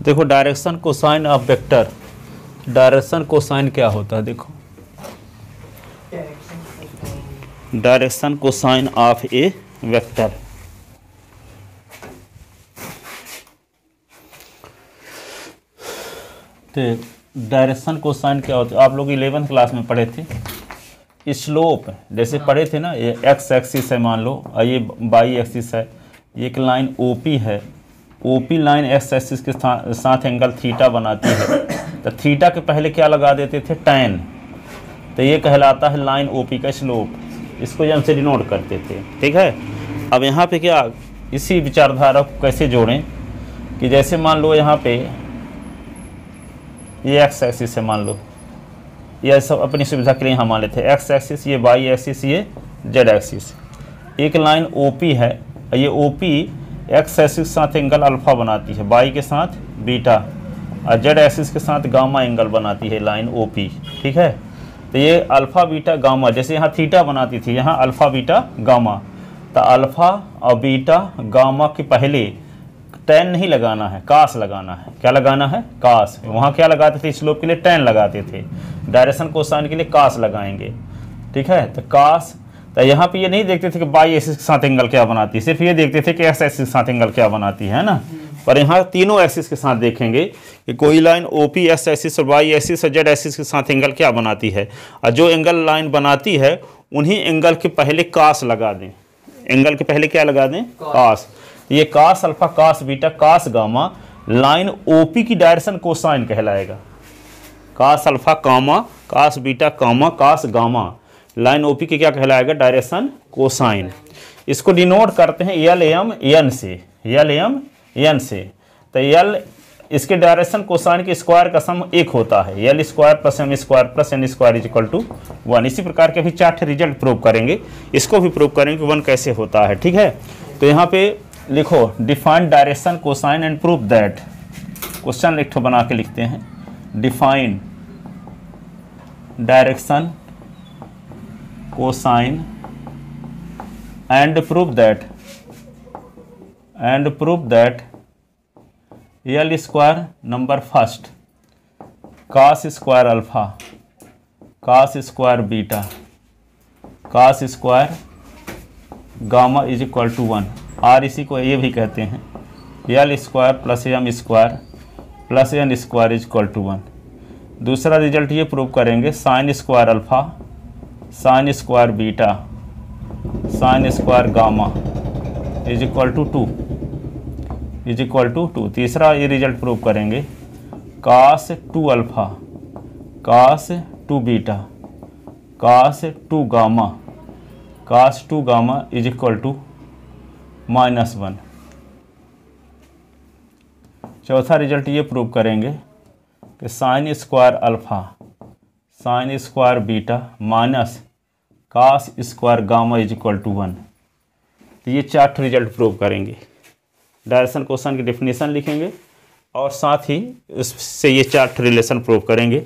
देखो direction cosine of vector, direction cosine क्या होता है, देखो direction cosine of A vector. तो डायरेक्शन कोसाइन क्या होता है, आप लोग 11th क्लास में पढ़े थे। स्लोप जैसे पढ़े थे ना, ये एक्स एक्सिस है मान लो, और ये वाई एक्सिस है, ये एक लाइन ओपी है, ओपी लाइन एक्स एक्सिस के साथ एंगल थीटा बनाती है। तो थीटा के पहले क्या लगा देते थे, टैन, तो ये कहलाता है लाइन ओपी का स्लोप, इसको एम से डिनोट करते थे। ठीक है, अब यहाँ पे क्या इसी विचारधारा को कैसे जोड़ें कि जैसे मान लो यहाँ पे ये एक्स एक्सिस है, मान लो ये सब अपनी सुविधा के लिए यहाँ मान लेते हैं, एक्स एक्सिस, ये वाई एक्सिस, ये जेड एक्सिस। एक लाइन ओपी है, ये ओपी एक्स एक्सिस के साथ एंगल अल्फा बनाती है, वाई के साथ बीटा, और जेड एक्सिस के साथ गामा एंगल बनाती है लाइन ओपी। ठीक है, तो ये अल्फा बीटा गामा, जैसे यहाँ थीटा बनाती थी, यहाँ अल्फा बीटा गामा। तो अल्फा और बीटा गामा के पहले टैन नहीं लगाना है, कास लगाना है। क्या लगाना है, कास। वहाँ क्या लगाते थे, स्लोप के लिए टैन लगाते थे, डायरेक्शन कोसाइन के लिए कास लगाएंगे। ठीक है, तो कास, तो यहाँ पे ये नहीं देखते थे कि वाई एक्सिस के साथ एंगल क्या बनाती है, सिर्फ ये देखते थे कि एक्स एक्सिस के साथ एंगल क्या बनाती है ना। पर यहाँ तीनों एक्सिस के साथ देखेंगे कि कोई लाइन ओपी एक्स एक्सिस और वाई एक्सिस और जेड एक्सिस के साथ एंगल क्या बनाती है, और जो एंगल लाइन बनाती है उन्हीं एंगल के पहले कास लगा दें। एंगल के पहले क्या लगा दें, कास। ये कास अल्फा, कास बीटा, कास गामा लाइन ओपी की डायरेक्शन कोसाइन कहलाएगा। कास अल्फा कामा, कास बीटा कामा, कास गामा लाइन ओपी की क्या कहलाएगा, डायरेक्शन कोसाइन। इसको डिनोट करते हैं एल एम एन से, एल एम एन से। तो एल इसके डायरेक्शन कोसाइन के स्क्वायर का सम 1 होता है, l square plus M square plus N square is equal to 1। इसी प्रकार के अभी 4 रिजल्ट प्रूव करेंगे, इसको भी प्रूव करेंगे कि 1 कैसे होता है। ठीक है, तो यहाँ पे लिखो define direction cosine and prove that. Question एक बना के लिखते हैं, define direction cosine and prove that l square number first cos square alpha, cos square beta, cos square gamma is equal to 1। Or इसी को ये भी कहते हैं, l square plus M square plus N square is equal to 1। दूसरा result ये prove करेंगे, sine square alpha, sine square beta, sine square gamma is equal to 2, is equal to 2। तीसरा ये रिजल्ट प्रूव करेंगे, cos 2 alpha, cos 2 beta, cos 2 gamma, cos 2 gamma is equal to -1। चौथा result ये prove करेंगे कि sine square alpha, sine square beta minus cos square gamma is equal to 1। तो ये 4 result prove करेंगे। डायरेक्शन कोसाइन की definition लिखेंगे और साथ ही इससे ये 4 रिलेशन प्रूव करेंगे,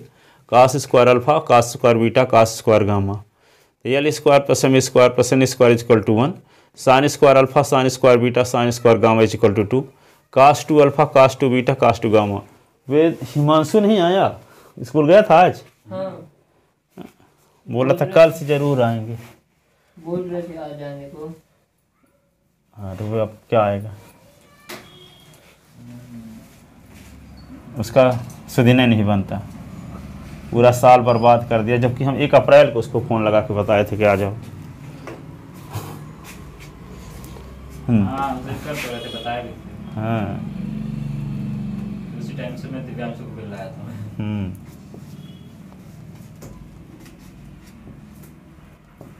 cos square alpha, cos square beta, cos square gamma. तो L square plus M square plus N square is equal to 1, sine square alpha, sine square beta, sine square gamma is equal to 2, cos 2 alpha, cos 2 beta, cos 2 gamma. वे हिमांशु नहीं आया, school गया था आज? हाँ। बोला था कल से जरूर आएंगे, बोल रहे थे आ जाने को। हाँ तो वो अब क्या आएगा, उसका सुदिन नहीं बनता, पूरा साल बर्बाद कर दिया। जबकि हम 1 अप्रैल को उसको फ़ोन लगा के बताए थे कि आ जाओ। हाँ कर तो रहे थे, बताया भी थे। हाँ उसी टाइम से मैं दिव्यांशु को मिल रहा था।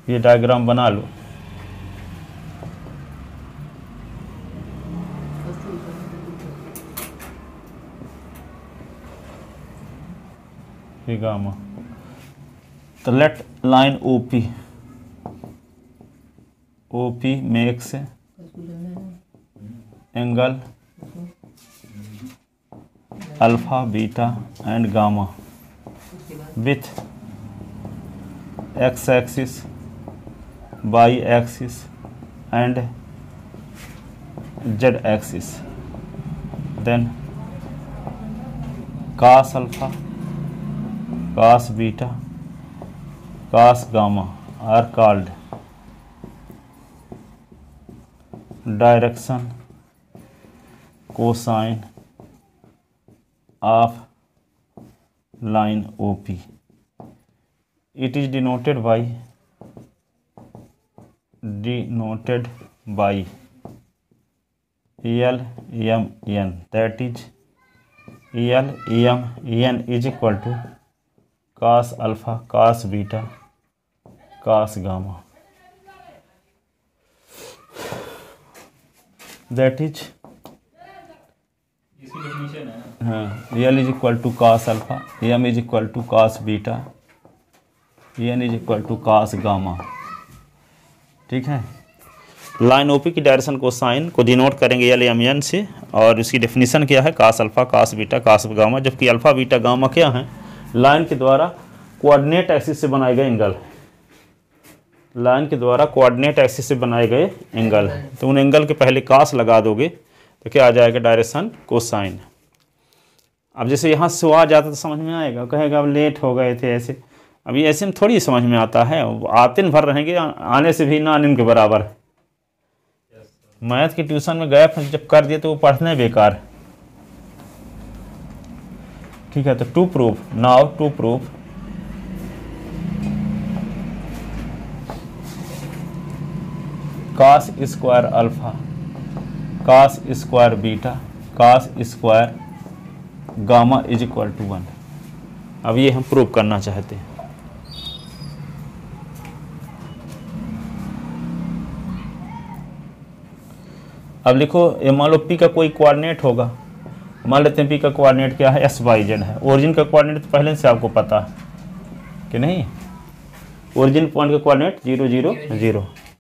ये डायग्राम बना लो। ये गामा, तो let line OP, OP makes angle alpha beta and gamma with x axis, y axis and z axis, then cos alpha, cos beta, cos gamma are called direction cosine of line OP. It is denoted by LMN, that is LMN is equal to cos alpha, cos beta, cos gamma, that is इसकी डेफिनेशन है। हाँ, L is equal to cos alpha, M is equal to cos beta, N is equal to cos gamma. ठीक है, line OP की direction cosine को denote करेंगे l m n से, और इसकी डेफिनेशन क्या है, cos alpha, cos beta, cos gamma, जबकि अल्फा बीटा गामा क्या है, लाइन के द्वारा कोऑर्डिनेट एक्सिस से बनाए गए एंगल, लाइन के द्वारा कोऑर्डिनेट एक्सिस से बनाए गए एंगल। तो उन एंगल के पहले cos लगा दोगे तो क्या आ जाएगा, डायरेक्शन कोसाइन। अब जैसे यहाँ से आ जाता तो समझ में आएगा, कहेगा अब लेट हो गए थे ऐसे, अभी ऐसे में थोड़ी समझ में आता है, आते भर रहेंगे, आने से भी ना के बराबर। मैथ की ट्यूशन में गया फिर जब कर दिए तो वो पढ़ने बेकार। ठीक है, तो to prove now, to prove cos square alpha, cos square beta, cos square gamma is equal to 1। अब ये हम प्रूव करना चाहते हैं। अब लिखो, ये मान लो P का कोई कोऑर्डिनेट होगा, मान लेते हैं P का कोऑर्डिनेट क्या है, XYZ है। ओरिजिन का कोऑर्डिनेट तो पहले से आपको पता है कि नहीं, ओरिजिन पॉइंट का कोऑर्डिनेट 0 0 0।